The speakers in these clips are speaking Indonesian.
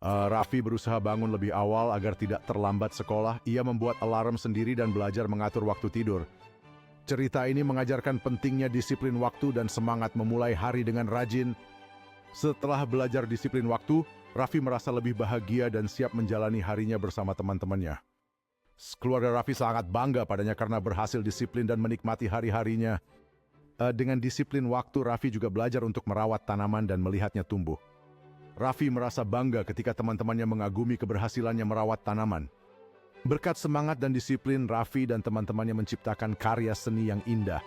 Raffi berusaha bangun lebih awal agar tidak terlambat sekolah. Ia membuat alarm sendiri dan belajar mengatur waktu tidur. Cerita ini mengajarkan pentingnya disiplin waktu dan semangat memulai hari dengan rajin. Setelah belajar disiplin waktu, Raffi merasa lebih bahagia dan siap menjalani harinya bersama teman-temannya. Keluarga Raffi sangat bangga padanya karena berhasil disiplin dan menikmati hari-harinya. Dengan disiplin waktu, Raffi juga belajar untuk merawat tanaman dan melihatnya tumbuh. Raffi merasa bangga ketika teman-temannya mengagumi keberhasilannya merawat tanaman. Berkat semangat dan disiplin, Raffi dan teman-temannya menciptakan karya seni yang indah.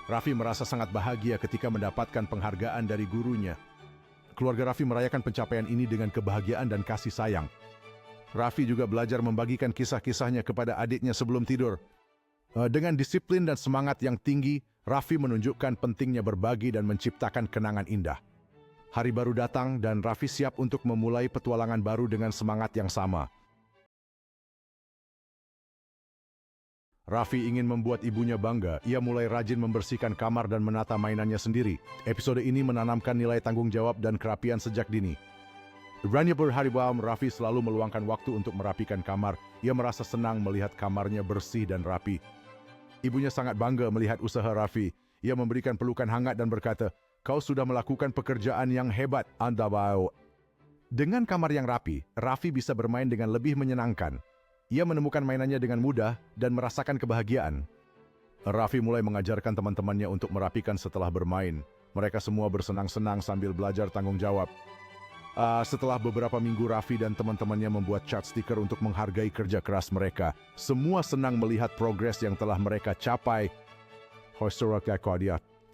Raffi merasa sangat bahagia ketika mendapatkan penghargaan dari gurunya. Keluarga Raffi merayakan pencapaian ini dengan kebahagiaan dan kasih sayang. Raffi juga belajar membagikan kisah-kisahnya kepada adiknya sebelum tidur. Dengan disiplin dan semangat yang tinggi, Raffi menunjukkan pentingnya berbagi dan menciptakan kenangan indah. Hari baru datang dan Raffi siap untuk memulai petualangan baru dengan semangat yang sama. Raffi ingin membuat ibunya bangga. Ia mulai rajin membersihkan kamar dan menata mainannya sendiri. Episode ini menanamkan nilai tanggung jawab dan kerapian sejak dini. Rannya berhari-hari, Raffi selalu meluangkan waktu untuk merapikan kamar. Ia merasa senang melihat kamarnya bersih dan rapi. Ibunya sangat bangga melihat usaha Raffi. Ia memberikan pelukan hangat dan berkata, "Kau sudah melakukan pekerjaan yang hebat, Anda Bao." Dengan kamar yang rapi, Raffi bisa bermain dengan lebih menyenangkan. Ia menemukan mainannya dengan mudah dan merasakan kebahagiaan. Raffi mulai mengajarkan teman-temannya untuk merapikan setelah bermain. Mereka semua bersenang-senang sambil belajar tanggung jawab. Setelah beberapa minggu, Raffi dan teman-temannya membuat cat stiker untuk menghargai kerja keras mereka. Semua senang melihat progres yang telah mereka capai.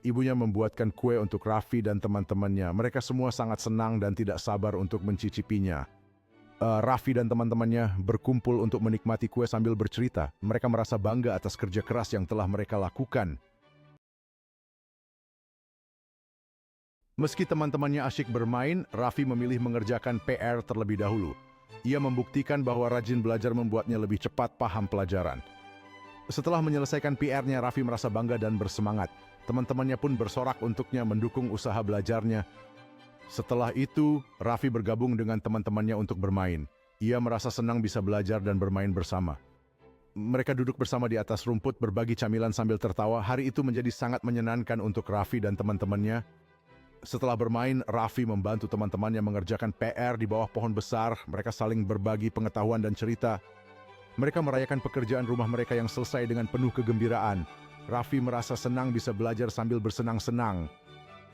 Ibunya membuatkan kue untuk Raffi dan teman-temannya. Mereka semua sangat senang dan tidak sabar untuk mencicipinya. Raffi dan teman-temannya berkumpul untuk menikmati kue sambil bercerita. Mereka merasa bangga atas kerja keras yang telah mereka lakukan. Meski teman-temannya asyik bermain, Raffi memilih mengerjakan PR terlebih dahulu. Ia membuktikan bahwa rajin belajar membuatnya lebih cepat paham pelajaran. Setelah menyelesaikan PR-nya, Raffi merasa bangga dan bersemangat. Teman-temannya pun bersorak untuknya mendukung usaha belajarnya. Setelah itu, Raffi bergabung dengan teman-temannya untuk bermain. Ia merasa senang bisa belajar dan bermain bersama. Mereka duduk bersama di atas rumput berbagi camilan sambil tertawa. Hari itu menjadi sangat menyenangkan untuk Raffi dan teman-temannya. Setelah bermain, Raffi membantu teman-temannya mengerjakan PR di bawah pohon besar. Mereka saling berbagi pengetahuan dan cerita. Mereka merayakan pekerjaan rumah mereka yang selesai dengan penuh kegembiraan. Raffi merasa senang bisa belajar sambil bersenang-senang.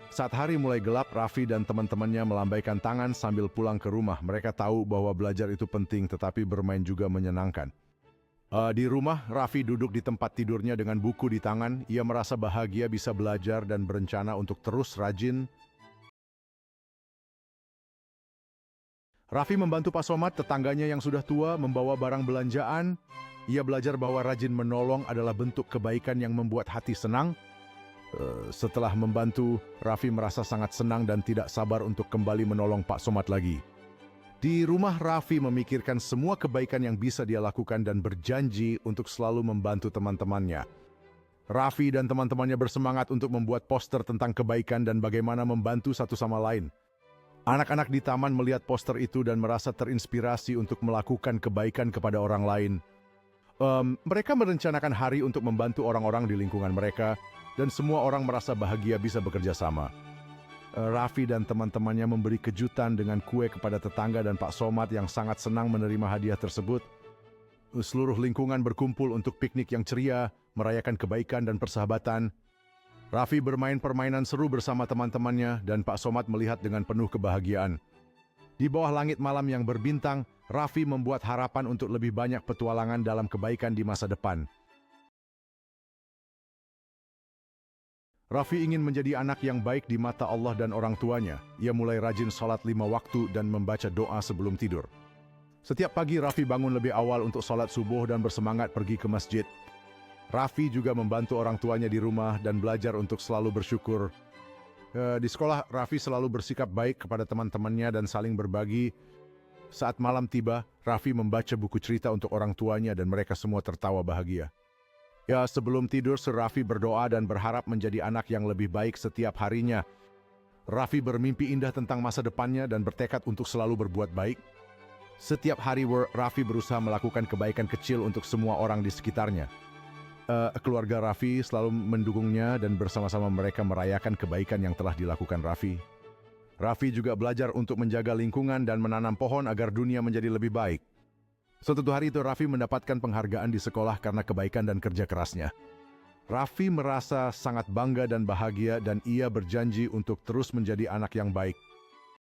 Saat hari mulai gelap, Raffi dan teman-temannya melambaikan tangan sambil pulang ke rumah. Mereka tahu bahwa belajar itu penting, tetapi bermain juga menyenangkan. Di rumah, Raffi duduk di tempat tidurnya dengan buku di tangan. Ia merasa bahagia bisa belajar dan berencana untuk terus rajin. Raffi membantu Pak Somad, tetangganya yang sudah tua, membawa barang belanjaan. Ia belajar bahwa rajin menolong adalah bentuk kebaikan yang membuat hati senang. Setelah membantu, Raffi merasa sangat senang dan tidak sabar untuk kembali menolong Pak Somad lagi. Di rumah, Raffi memikirkan semua kebaikan yang bisa dia lakukan dan berjanji untuk selalu membantu teman-temannya. Raffi dan teman-temannya bersemangat untuk membuat poster tentang kebaikan dan bagaimana membantu satu sama lain. Anak-anak di taman melihat poster itu dan merasa terinspirasi untuk melakukan kebaikan kepada orang lain. Mereka merencanakan hari untuk membantu orang-orang di lingkungan mereka, dan semua orang merasa bahagia bisa bekerja sama. Raffi dan teman-temannya memberi kejutan dengan kue kepada tetangga dan Pak Somad yang sangat senang menerima hadiah tersebut. Seluruh lingkungan berkumpul untuk piknik yang ceria, merayakan kebaikan dan persahabatan. Raffi bermain permainan seru bersama teman-temannya dan Pak Somad melihat dengan penuh kebahagiaan. Di bawah langit malam yang berbintang, Raffi membuat harapan untuk lebih banyak petualangan dalam kebaikan di masa depan. Raffi ingin menjadi anak yang baik di mata Allah dan orang tuanya. Ia mulai rajin sholat 5 waktu dan membaca doa sebelum tidur. Setiap pagi Raffi bangun lebih awal untuk sholat subuh dan bersemangat pergi ke masjid. Raffi juga membantu orang tuanya di rumah dan belajar untuk selalu bersyukur. Di sekolah, Raffi selalu bersikap baik kepada teman-temannya dan saling berbagi. Saat malam tiba, Raffi membaca buku cerita untuk orang tuanya dan mereka semua tertawa bahagia. Sebelum tidur, Raffi berdoa dan berharap menjadi anak yang lebih baik setiap harinya. Raffi bermimpi indah tentang masa depannya dan bertekad untuk selalu berbuat baik. Setiap hari Raffi berusaha melakukan kebaikan kecil untuk semua orang di sekitarnya. Keluarga Raffi selalu mendukungnya dan bersama-sama mereka merayakan kebaikan yang telah dilakukan Raffi. Raffi juga belajar untuk menjaga lingkungan dan menanam pohon agar dunia menjadi lebih baik. Suatu hari itu Raffi mendapatkan penghargaan di sekolah karena kebaikan dan kerja kerasnya. Raffi merasa sangat bangga dan bahagia dan ia berjanji untuk terus menjadi anak yang baik.